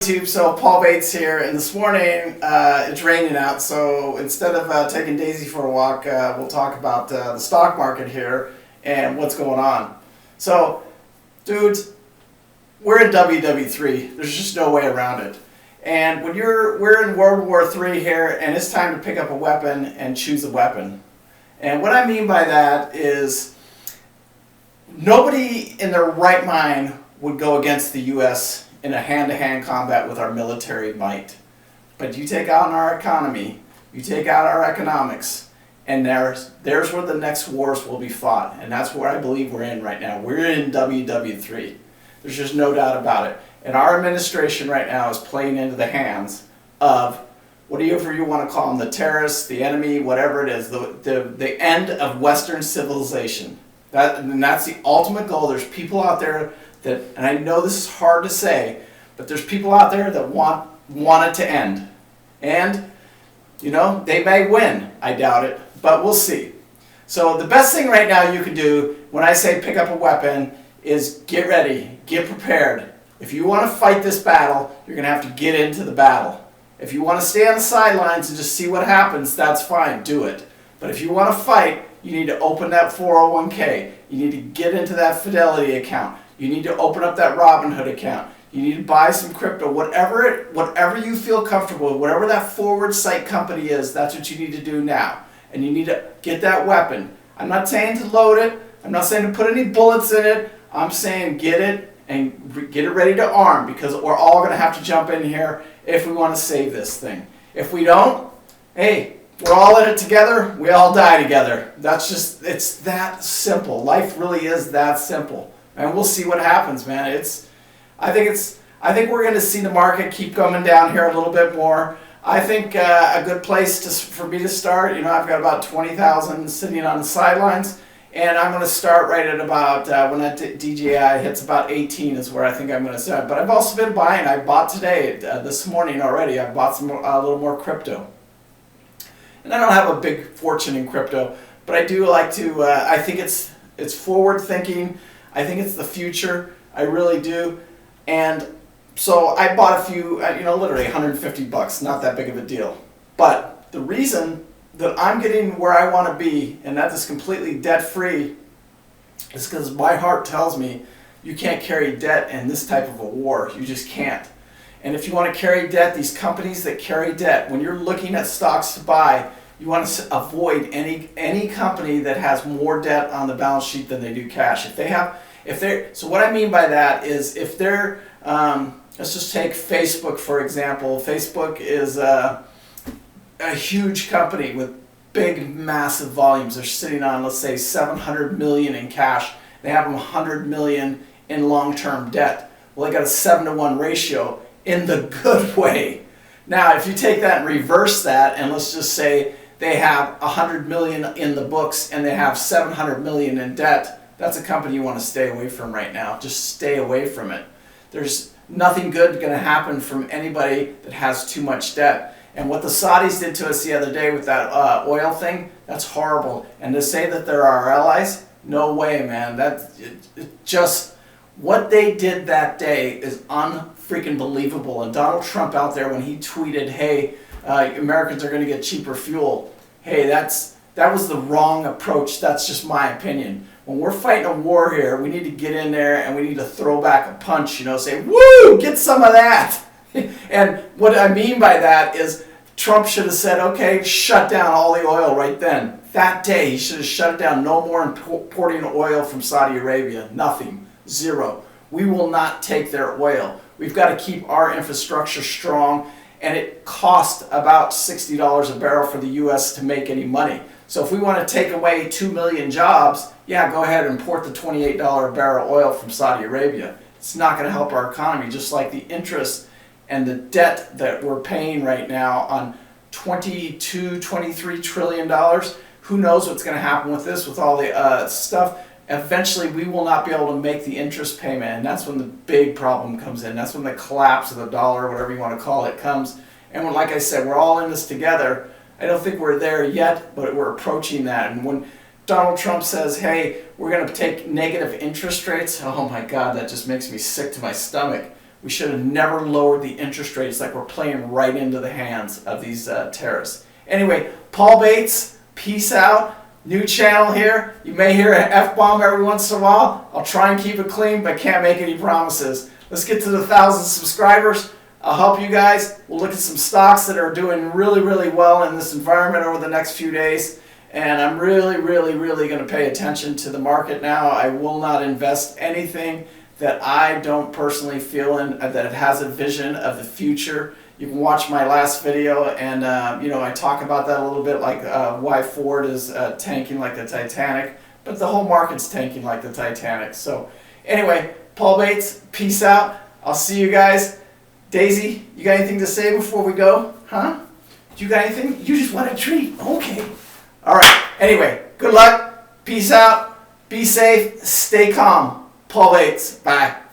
So Paul Bates here, and this morning it's raining out, so instead of taking Daisy for a walk, we'll talk about the stock market here and what's going on. So, dudes, we're in WW3. There's just no way around it. And when we're in World War III here, and it's time to pick up a weapon and choose a weapon. And what I mean by that is nobody in their right mind would go against the U.S. in a hand-to-hand combat with our military might. But you take out our economy, you take out our economics, and there's where the next wars will be fought. And that's where I believe we're in right now. We're in WW3. There's just no doubt about it. And our administration right now is playing into the hands of whatever you want to call them, the terrorists, the enemy, whatever it is, the end of Western civilization. That's the ultimate goal. There's people out there that, and I know this is hard to say, but there's people out there that want it to end. And, you know, they may win. I doubt it, but we'll see. So the best thing right now you can do when I say pick up a weapon is get ready, get prepared. If you want to fight this battle, you're going to have to get into the battle. If you want to stay on the sidelines and just see what happens, that's fine, do it. But if you want to fight, you need to open that 401k. You need to get into that Fidelity account. You need to open up that Robinhood account. You need to buy some crypto. Whatever you feel comfortable with, whatever that forward sight company is, that's what you need to do now. And you need to get that weapon. I'm not saying to load it. I'm not saying to put any bullets in it. I'm saying get it and get it ready to arm, because we're all going to have to jump in here if we want to save this thing. If we don't, hey, we're all in it together. We all die together. It's that simple. Life really is that simple. And we'll see what happens, man. I think we're going to see the market keep coming down here a little bit more. I think a good place for me to start, I've got about 20,000 sitting on the sidelines, and I'm going to start right at about, when that DJI hits about 18 is where I think I'm going to start. But I've also been buying. I bought today, this morning already. I bought a little more crypto. And I don't have a big fortune in crypto, but I do like to, I think it's forward thinking. I think it's the future. I really do. And so I bought a few, literally $150, not that big of a deal. But the reason that I'm getting where I want to be, and that is completely debt-free, is because my heart tells me you can't carry debt in this type of a war. You just can't. And if you want to carry debt, these companies that carry debt, when you're looking at stocks to buy, you want to avoid any company that has more debt on the balance sheet than they do cash. So what I mean by that is if they're, let's just take Facebook for example. Facebook is a huge company with big, massive volumes. They're sitting on, let's say, 700 million in cash. They have 100 million in long-term debt. Well, they got a 7-to-1 ratio in the good way. Now, if you take that and reverse that, and let's just say they have 100 million in the books and they have 700 million in debt, that's a company you want to stay away from right now. Just stay away from it. There's nothing good going to happen from anybody that has too much debt. And what the Saudis did to us the other day with that oil thing, that's horrible. And to say that they're our allies, no way, man. What they did that day is unfreaking believable. And Donald Trump out there, when he tweeted, hey, Americans are going to get cheaper fuel, hey, that was the wrong approach. That's just my opinion. When we're fighting a war here, we need to get in there and we need to throw back a punch, say, woo, get some of that. And what I mean by that is Trump should have said, okay, shut down all the oil right then. That day, he should have shut it down. No more importing oil from Saudi Arabia. Nothing. Zero. We will not take their oil. We've got to keep our infrastructure strong, and it costs about $60 a barrel for the U.S. to make any money. So if we want to take away 2 million jobs, yeah, go ahead and import the $28 a barrel oil from Saudi Arabia. It's not going to help our economy, just like the interest and the debt that we're paying right now on $23 trillion. Who knows what's going to happen with this, with all the stuff. Eventually, we will not be able to make the interest payment, and that's when the big problem comes in. That's when the collapse of the dollar, whatever you want to call it, comes. And when, like I said, we're all in this together. I don't think we're there yet, but we're approaching that. And when Donald Trump says, hey, we're going to take negative interest rates, oh my God, that just makes me sick to my stomach. We should have never lowered the interest rates. Like we're playing right into the hands of these terrorists. Anyway, Paul Bates, peace out. New channel here. You may hear an F-bomb every once in a while. I'll try and keep it clean, but can't make any promises. Let's get to the 1,000 subscribers. I'll help you guys. We'll look at some stocks that are doing really, really well in this environment over the next few days. And I'm really, really, really going to pay attention to the market now. I will not invest anything that I don't personally feel in, that has a vision of the future. You can watch my last video, and I talk about that a little bit, like why Ford is tanking like the Titanic, but the whole market's tanking like the Titanic. So anyway, Paul Bates, peace out. I'll see you guys. Daisy, you got anything to say before we go? Huh? You got anything? You just want a treat? Okay. All right. Anyway, good luck. Peace out. Be safe. Stay calm. Paul Bates. Bye.